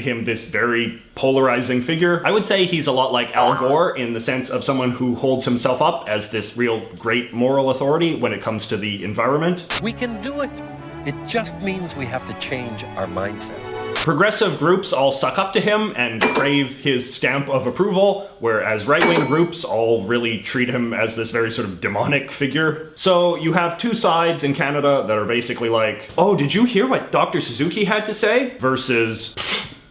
him this very polarizing figure. I would say he's a lot like Al Gore in the sense of someone who holds himself up as this real great moral authority when it comes to the environment. We can do it. It just means we have to change our mindset. Progressive groups all suck up to him and crave his stamp of approval, whereas right-wing groups all really treat him as this very sort of demonic figure. So you have two sides in Canada that are basically like, oh, did you hear what Dr. Suzuki had to say? Versus,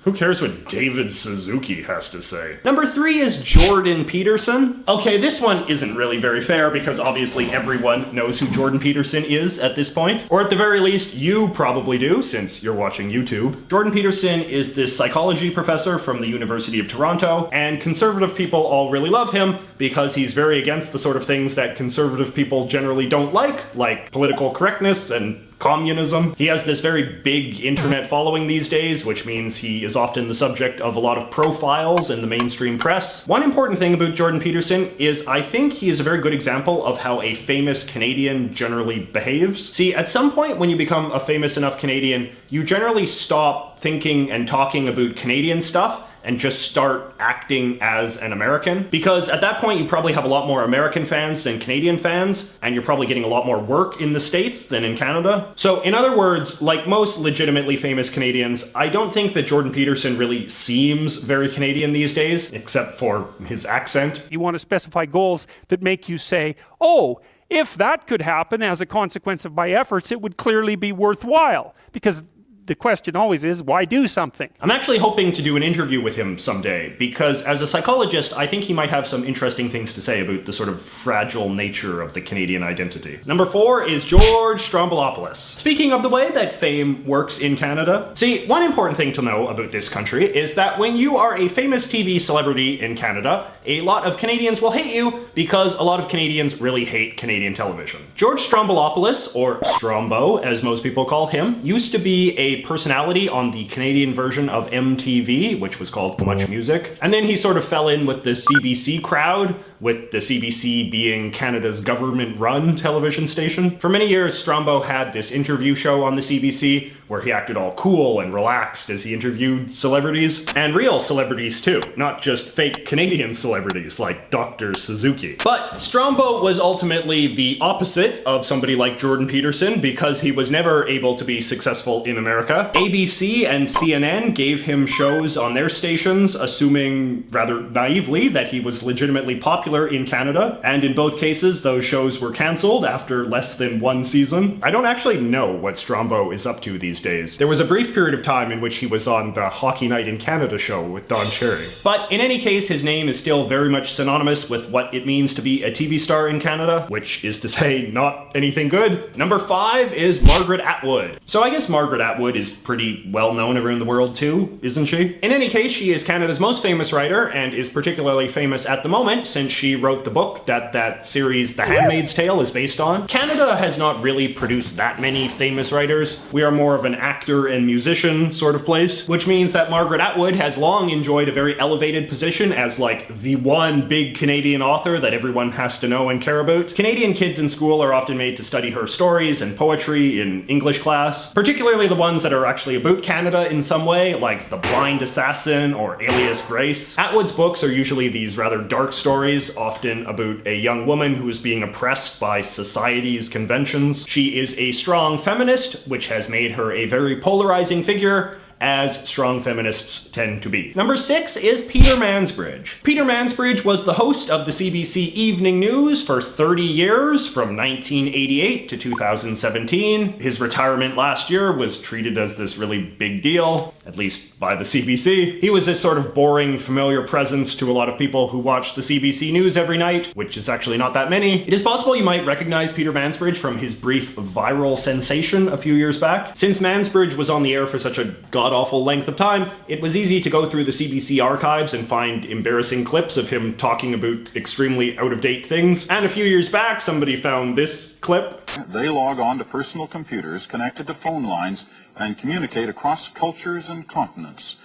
who cares what David Suzuki has to say? Number 3 is Jordan Peterson. Okay, this one isn't really very fair because obviously everyone knows who Jordan Peterson is at this point. Or at the very least, you probably do since you're watching YouTube. Jordan Peterson is this psychology professor from the University of Toronto, and conservative people all really love him because he's very against the sort of things that conservative people generally don't like political correctness and communism. He has this very big internet following these days, which means he is often the subject of a lot of profiles in the mainstream press. One important thing about Jordan Peterson is I think he is a very good example of how a famous Canadian generally behaves. See, at some point when you become a famous enough Canadian, you generally stop thinking and talking about Canadian stuff and just start acting as an American. Because at that point, you probably have a lot more American fans than Canadian fans, and you're probably getting a lot more work in the States than in Canada. So in other words, like most legitimately famous Canadians, I don't think that Jordan Peterson really seems very Canadian these days, except for his accent. You want to specify goals that make you say, oh, if that could happen as a consequence of my efforts, it would clearly be worthwhile. Because the question always is, why do something? I'm actually hoping to do an interview with him someday, because as a psychologist, I think he might have some interesting things to say about the sort of fragile nature of the Canadian identity. Number 4 is George Stroumboulopoulos. Speaking of the way that fame works in Canada, see, one important thing to know about this country is that when you are a famous TV celebrity in Canada, a lot of Canadians will hate you because a lot of Canadians really hate Canadian television. George Stroumboulopoulos, or Strombo as most people call him, used to be a personality on the Canadian version of MTV, which was called Much Music. And then he sort of fell in with the CBC crowd, with the CBC being Canada's government-run television station. For many years, Strombo had this interview show on the CBC where he acted all cool and relaxed as he interviewed celebrities, and real celebrities too, not just fake Canadian celebrities like Dr. Suzuki. But Strombo was ultimately the opposite of somebody like Jordan Peterson because he was never able to be successful in America. ABC and CNN gave him shows on their stations, assuming rather naively that he was legitimately popular in Canada, and in both cases those shows were cancelled after less than 1 season. I don't actually know what Strombo is up to these days. There was a brief period of time in which he was on the Hockey Night in Canada show with Don Cherry. But in any case, his name is still very much synonymous with what it means to be a TV star in Canada, which is to say not anything good. Number 5 is Margaret Atwood. So I guess Margaret Atwood is pretty well known around the world too, isn't she? In any case, she is Canada's most famous writer and is particularly famous at the moment since she wrote the book that series The Handmaid's Tale is based on. Canada has not really produced that many famous writers. We are more of an actor and musician sort of place, which means that Margaret Atwood has long enjoyed a very elevated position as like the one big Canadian author that everyone has to know and care about. Canadian kids in school are often made to study her stories and poetry in English class, particularly the ones that are actually about Canada in some way, like The Blind Assassin or Alias Grace. Atwood's books are usually these rather dark stories, often about a young woman who is being oppressed by society's conventions. She is a strong feminist, which has made her a very polarizing figure, as strong feminists tend to be. Number 6 is Peter Mansbridge. Peter Mansbridge was the host of the CBC Evening News for 30 years, from 1988 to 2017. His retirement last year was treated as this really big deal, at least by the CBC. He was this sort of boring, familiar presence to a lot of people who watch the CBC News every night, which is actually not that many. It is possible you might recognize Peter Mansbridge from his brief viral sensation a few years back. Since Mansbridge was on the air for such a god-awful length of time, it was easy to go through the CBC archives and find embarrassing clips of him talking about extremely out-of-date things. And a few years back, somebody found this clip. They log on to personal computers connected to phone lines and communicate across cultures and continents.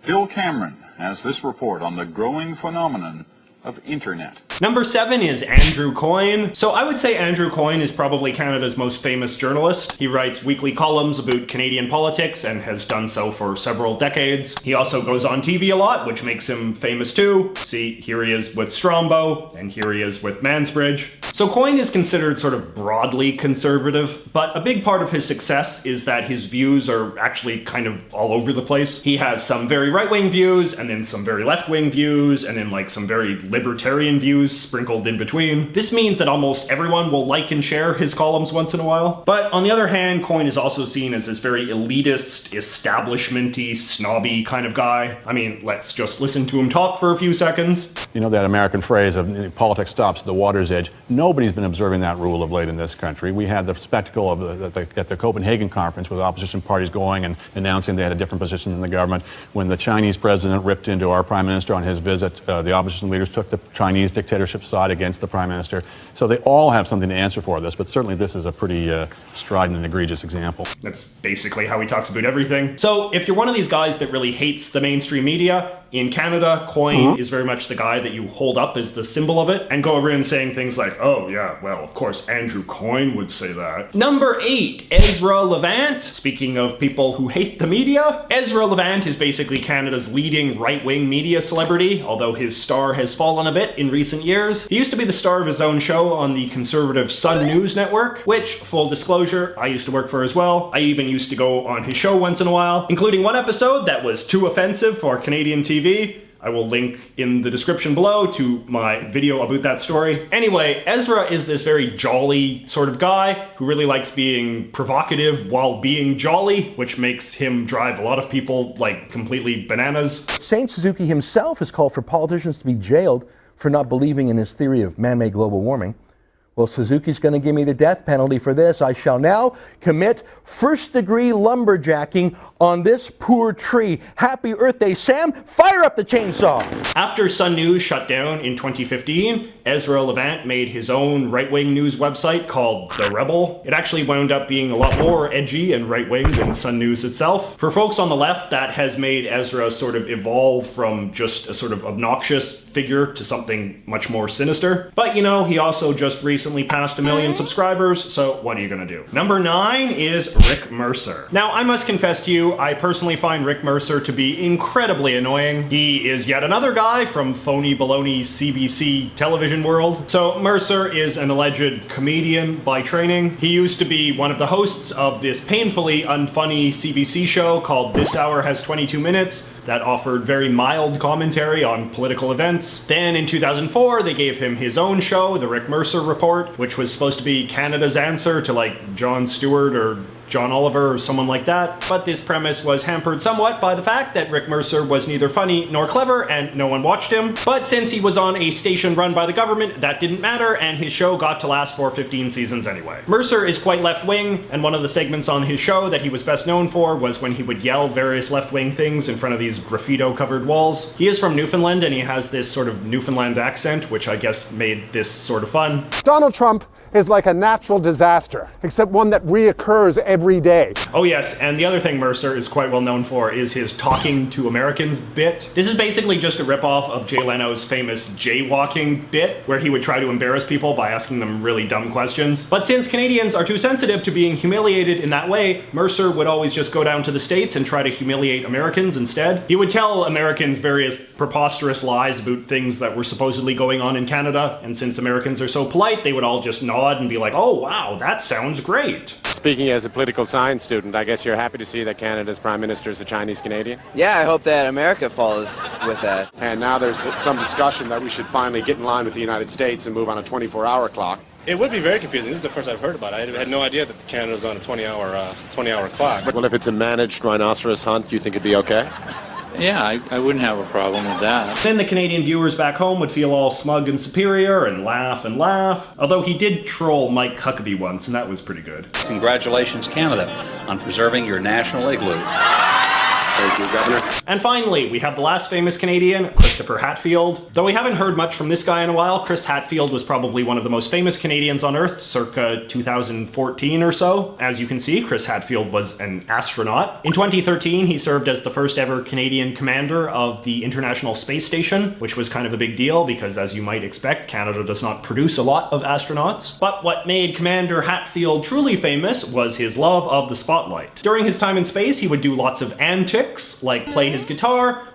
Bill Cameron has this report on the growing phenomenon of internet. Number 7 is Andrew Coyne. So I would say Andrew Coyne is probably Canada's most famous journalist. He writes weekly columns about Canadian politics and has done so for several decades. He also goes on TV a lot, which makes him famous too. See, here he is with Strombo, and here he is with Mansbridge. So Coyne is considered sort of broadly conservative, but a big part of his success is that his views are actually kind of all over the place. He has some very right-wing views, and then some very left-wing views, and then like some very libertarian views sprinkled in between. This means that almost everyone will like and share his columns once in a while. But on the other hand, Coyne is also seen as this very elitist, establishment-y, snobby kind of guy. I mean, let's just listen to him talk for a few seconds. You know that American phrase of politics stops at the water's edge? Nobody's been observing that rule of late in this country. We had the spectacle of at the Copenhagen conference with opposition parties going and announcing they had a different position in the government. When the Chinese president ripped into our prime minister on his visit, the opposition leaders took the Chinese dictatorship side against the prime minister. So they all have something to answer for this, but certainly this is a pretty strident and egregious example. That's basically how he talks about everything. So if you're one of these guys that really hates the mainstream media, in Canada, Coyne is very much the guy that you hold up as the symbol of it and go around saying things like, oh yeah, well, of course, Andrew Coyne would say that. Number 8, Ezra Levant. Speaking of people who hate the media, Ezra Levant is basically Canada's leading right-wing media celebrity, although his star has fallen a bit in recent years. He used to be the star of his own show on the conservative Sun News Network, which, full disclosure, I used to work for as well. I even used to go on his show once in a while, including one episode that was too offensive for Canadian TV. I will link in the description below to my video about that story. Anyway, Ezra is this very jolly sort of guy who really likes being provocative while being jolly, which makes him drive a lot of people like completely bananas. Saint Suzuki himself has called for politicians to be jailed for not believing in his theory of man-made global warming. Well, Suzuki's going to give me the death penalty for this. I shall now commit first-degree lumberjacking on this poor tree. Happy Earth Day, Sam. Fire up the chainsaw. After Sun News shut down in 2015, Ezra Levant made his own right-wing news website called The Rebel. It actually wound up being a lot more edgy and right-wing than Sun News itself. For folks on the left, that has made Ezra sort of evolve from just a sort of obnoxious figure to something much more sinister. But you know, he also just recently passed 1 million subscribers, so what are you gonna do? Number 9 is Rick Mercer. Now, I must confess to you, I personally find Rick Mercer to be incredibly annoying. He is yet another guy from phony baloney CBC television world. So Mercer is an alleged comedian by training. He used to be one of the hosts of this painfully unfunny CBC show called This Hour Has 22 Minutes that offered very mild commentary on political events. Then in 2004, they gave him his own show, The Rick Mercer Report, which was supposed to be Canada's answer to like Jon Stewart or John Oliver or someone like that. But this premise was hampered somewhat by the fact that Rick Mercer was neither funny nor clever and no one watched him. But since he was on a station run by the government, that didn't matter and his show got to last for 15 seasons anyway. Mercer is quite left-wing, and one of the segments on his show that he was best known for was when he would yell various left-wing things in front of these graffito-covered walls. He is from Newfoundland and he has this sort of Newfoundland accent, which I guess made this sort of fun. Donald Trump is like a natural disaster, except one that reoccurs every day. Oh yes, and the other thing Mercer is quite well known for is his talking to Americans bit. This is basically just a ripoff of Jay Leno's famous jaywalking bit, where he would try to embarrass people by asking them really dumb questions. But since Canadians are too sensitive to being humiliated in that way, Mercer would always just go down to the States and try to humiliate Americans instead. He would tell Americans various preposterous lies about things that were supposedly going on in Canada, and since Americans are so polite, they would all just nod and be like, oh wow, that sounds great. Speaking as a political science student, I guess you're happy to see that Canada's Prime Minister is a Chinese Canadian? Yeah, I hope that America follows with that. And now there's some discussion that we should finally get in line with the United States and move on a 24-hour clock. It would be very confusing. This is the first I've heard about it. I had no idea that Canada was on a 20-hour clock. Well, if it's a managed rhinoceros hunt, do you think it'd be okay? Yeah, I wouldn't have a problem with that. Then the Canadian viewers back home would feel all smug and superior and laugh and laugh. Although he did troll Mike Huckabee once, and that was pretty good. Congratulations, Canada, on preserving your national igloo. Thank you, Governor. And finally, we have the last famous Canadian, Christopher Hatfield. Though we haven't heard much from this guy in a while, Chris Hatfield was probably one of the most famous Canadians on Earth, circa 2014 or so. As you can see, Chris Hatfield was an astronaut. In 2013, he served as the first ever Canadian commander of the International Space Station, which was kind of a big deal because, as you might expect, Canada does not produce a lot of astronauts. But what made Commander Hatfield truly famous was his love of the spotlight. During his time in space, he would do lots of antics, like play his guitar,